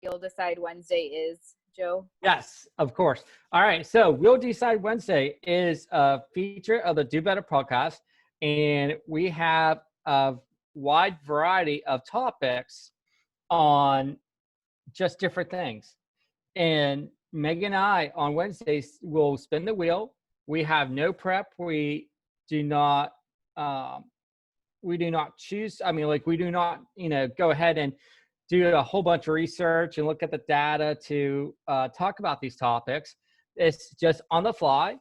We'll Decide Wednesday is, Joe? Yes, of course. All right. So We'll Decide Wednesday is a feature of the Do Better podcast. And we have a wide variety of topics on just different things. And Megan and I on Wednesdays will spin the wheel. We have no prep. Do not we do not choose. I mean, like we do not, go ahead and do a whole bunch of research and look at the data to talk about these topics. It's just on the fly.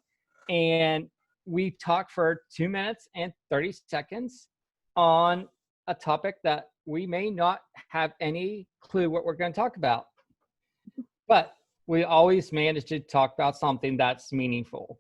And we talk for 2 minutes and 30 seconds on a topic that we may not have any clue what we're going to talk about. But we always manage to talk about something that's meaningful.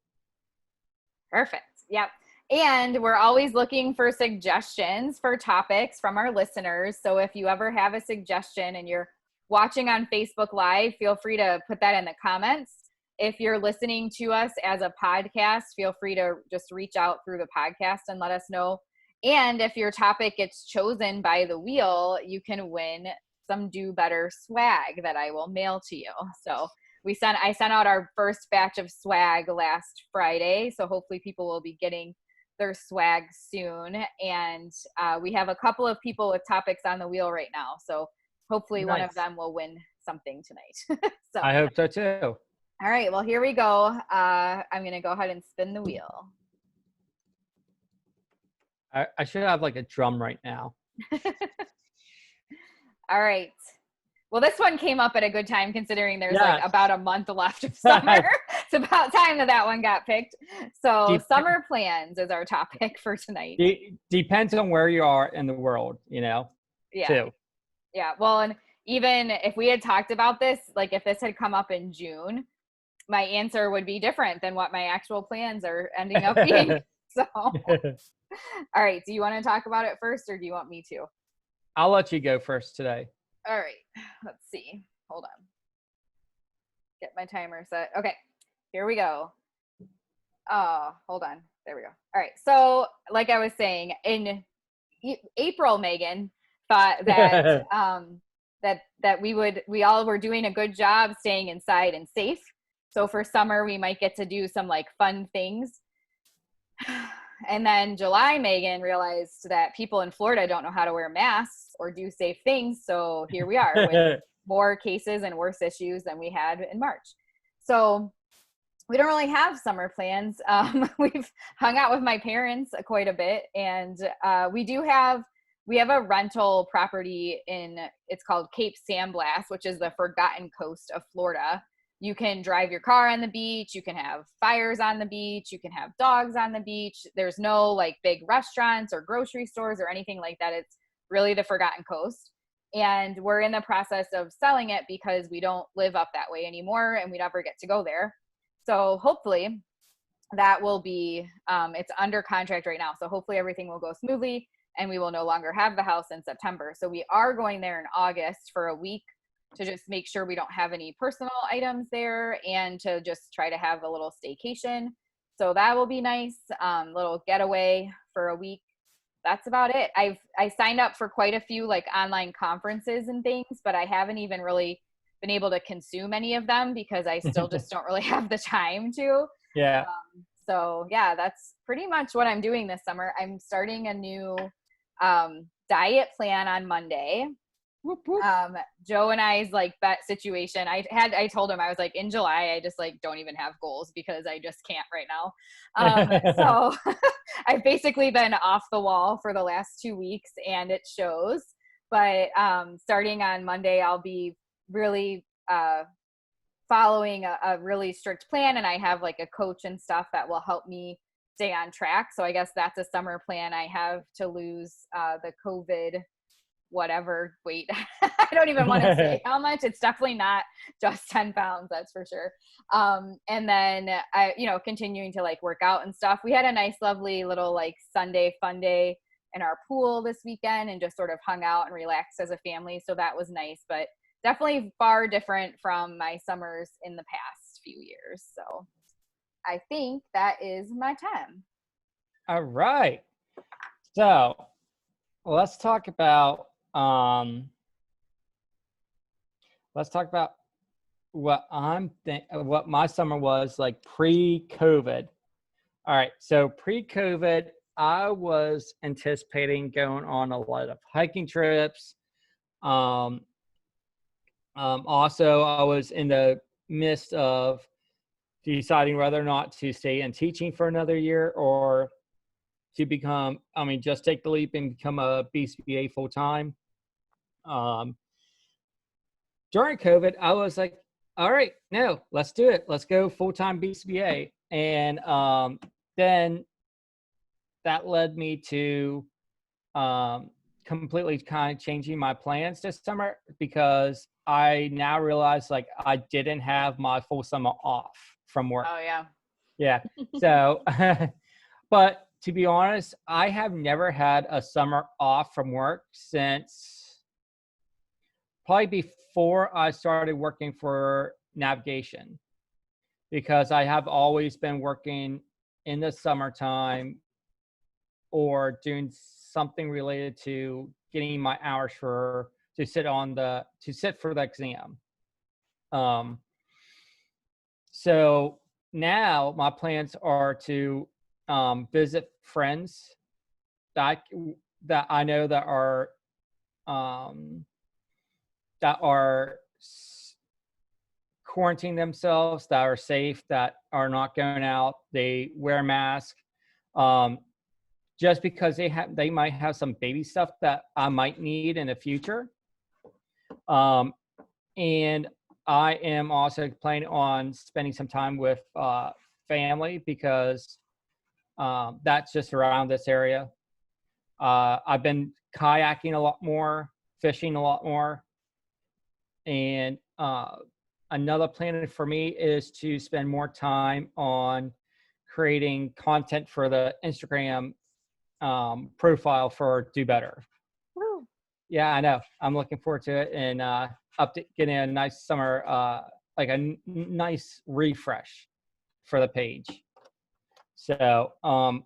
Perfect. Yep. And we're always looking for suggestions for topics from our listeners. So if you ever have a suggestion and you're watching on Facebook Live, feel free to put that in the comments. If you're listening to us as a podcast, feel free to just reach out through the podcast and let us know. And if your topic gets chosen by the wheel, you can win some Do Better swag that I will mail to you. So I sent out our first batch of swag last Friday. So hopefully people will be getting their swag soon. And we have a couple of people with topics on the wheel right now. So hopefully One of them will win something tonight. So I hope so too. All right, well, here we go. I'm going to go ahead and spin the wheel. I should have like a drum right now. All right. Well, this one came up at a good time considering there's like about a month left of summer. It's about time that one got picked. So summer plans is our topic for tonight. Depends on where you are in the world, Yeah. too. Yeah. Well, and even if we had talked about this, like if this had come up in June, my answer would be different than what my actual plans are ending up being. So, all right. Do you want to talk about it first or do you want me to? I'll let you go first today. All right. Let's see. Hold on. Get my timer set. Okay. Here we go. Hold on. There we go. All right. So like I was saying, in April, Megan thought that, that we all were doing a good job staying inside and safe. So for summer, we might get to do some like fun things. And then July, Megan realized that people in Florida don't know how to wear masks or do safe things. So here we are with more cases and worse issues than we had in March. So we don't really have summer plans. We've hung out with my parents quite a bit. And we have a rental property it's called Cape Sandblast, which is the forgotten coast of Florida. You can drive your car on the beach. You can have fires on the beach. You can have dogs on the beach. There's no like big restaurants or grocery stores or anything like that. It's really the forgotten coast. And we're in the process of selling it because we don't live up that way anymore and we never get to go there. So hopefully that will be, it's under contract right now. So hopefully everything will go smoothly and we will no longer have the house in September. So we are going there in August for a week to just make sure we don't have any personal items there and to just try to have a little staycation. So that will be nice. Little getaway for a week. That's about it. I signed up for quite a few like online conferences and things, but I haven't even really been able to consume any of them because I still just don't really have the time to. Yeah. So yeah, that's pretty much what I'm doing this summer. I'm starting a new diet plan on Monday. Whoop, whoop. Joe and I's like bet situation. I told him, I was like, in July, I just like don't even have goals because I just can't right now. So I've basically been off the wall for the last 2 weeks and it shows, but starting on Monday, I'll be really following a really strict plan. And I have like a coach and stuff that will help me stay on track. So I guess that's a summer plan. I have to lose the COVID whatever weight. I don't even want to say how much. It's definitely not just 10 pounds, that's for sure. And then I, continuing to like work out and stuff. We had a nice, lovely little like Sunday fun day in our pool this weekend and just sort of hung out and relaxed as a family. So that was nice, but definitely far different from my summers in the past few years. So I think that is my time. All right. So let's talk about let's talk about what my summer was like pre-COVID. All right, so pre-COVID, I was anticipating going on a lot of hiking trips. Um, Also, I was in the midst of deciding whether or not to stay in teaching for another year or to just take the leap and become a BCBA full time. Um, During COVID, I was like, all right, no, let's do it. Let's go full time BCBA. And then that led me to um, completely kind of changing my plans this summer because I now realize like I didn't have my full summer off from work. Oh yeah. Yeah. So, but to be honest, I have never had a summer off from work since probably before I started working for navigation because I have always been working in the summertime or doing something related to getting my hours to sit for the exam. Um, so now my plans are to visit friends that that I know um, that are quarantining themselves, that are safe, that are not going out. They wear masks. Um, just because they might have some baby stuff that I might need in the future. And I am also planning on spending some time with family because that's just around this area. I've been kayaking a lot more, fishing a lot more, and another plan for me is to spend more time on creating content for the Instagram profile for Do Better. Woo. Yeah, I know. I'm looking forward to it and getting a nice summer, like a nice refresh for the page. So, I'm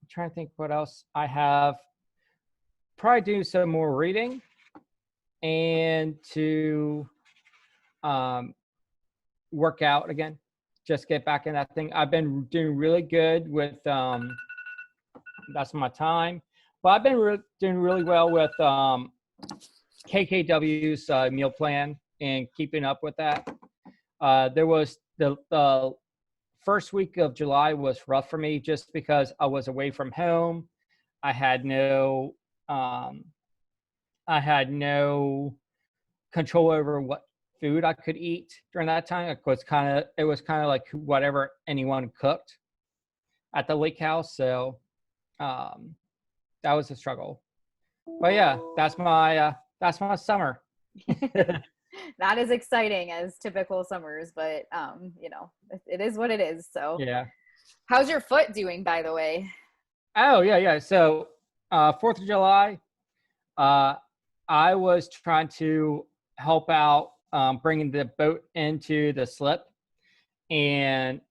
trying to think what else I have. Probably do some more reading and to work out again. Just get back in that thing. I've been doing really good with that's my time. But I've been doing really well with KKW's meal plan and keeping up with that. There was the first week of July was rough for me just because I was away from home. I had no control over what food I could eat during that time. It was kind of like whatever anyone cooked at the lake house. So that was a struggle. But yeah, that's my summer. Not as exciting as typical summers, but it is what it is. So Yeah. how's your foot doing, by the way? Oh yeah. So 4th of July, I was trying to help out bringing the boat into the slip, and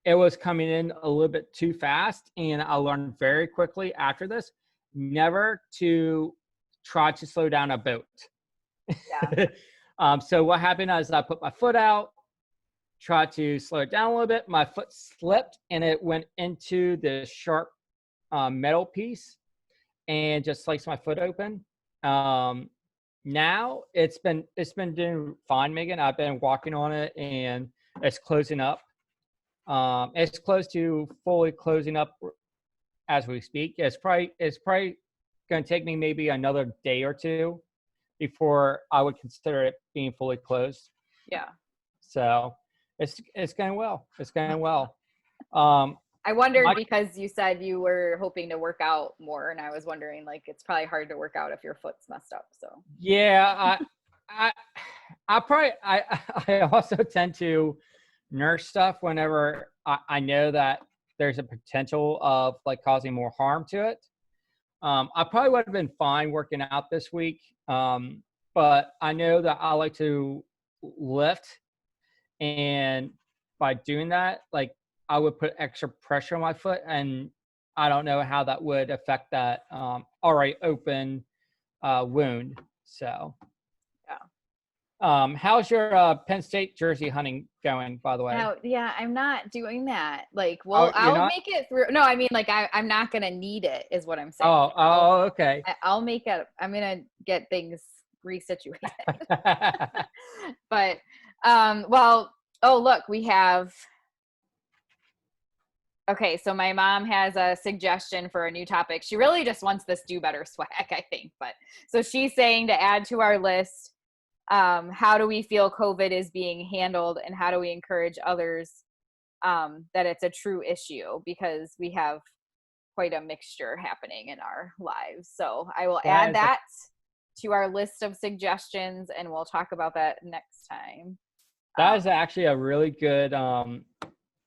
it was coming in a little bit too fast. And I learned very quickly after this never to try to slow down a boat. Yeah. So what happened is I put my foot out, tried to slow it down a little bit. My foot slipped and it went into the sharp metal piece and just sliced my foot open. Now it's been doing fine, Megan. I've been walking on it and it's closing up. It's close to fully closing up as we speak. It's probably going to take me maybe another day or two before I would consider it being fully closed. Yeah. So it's going well. It's going well. I wondered because you said you were hoping to work out more, and I was wondering, like, it's probably hard to work out if your foot's messed up. So yeah, I also tend to nurse stuff whenever I know that there's a potential of like causing more harm to it. I probably would have been fine working out this week, but I know that I like to lift, and by doing that, like I would put extra pressure on my foot, and I don't know how that would affect that already open wound. So, yeah. How's your Penn State jersey hunting going, by the way? Now, yeah, I'm not doing that. Like, Oh, well, you're I'll not? make it through. No, I mean, like, I'm not gonna need it, is what I'm saying. Oh, okay. I'll make it. I'm gonna get things resituated. But, well, oh look, we have. Okay, so my mom has a suggestion for a new topic. She really just wants this do better swag, I think. But so she's saying to add to our list, how do we feel COVID is being handled, and how do we encourage others that it's a true issue, because we have quite a mixture happening in our lives. So I will add that to our list of suggestions, and we'll talk about that next time. That is actually a really good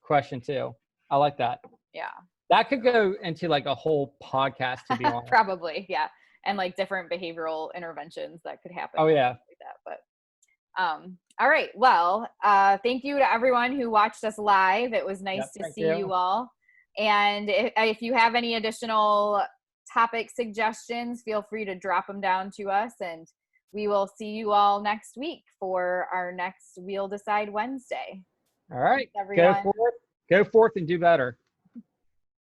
question too. I like that. Yeah. That could go into like a whole podcast, to be honest. Probably, yeah. And like different behavioral interventions that could happen. Oh yeah. Like that. But all right. Well, thank you to everyone who watched us live. It was nice to see you all. And if you have any additional topic suggestions, feel free to drop them down to us, and we will see you all next week for our next We'll Decide Wednesday. All right. Thanks, everyone. Go forth and do better.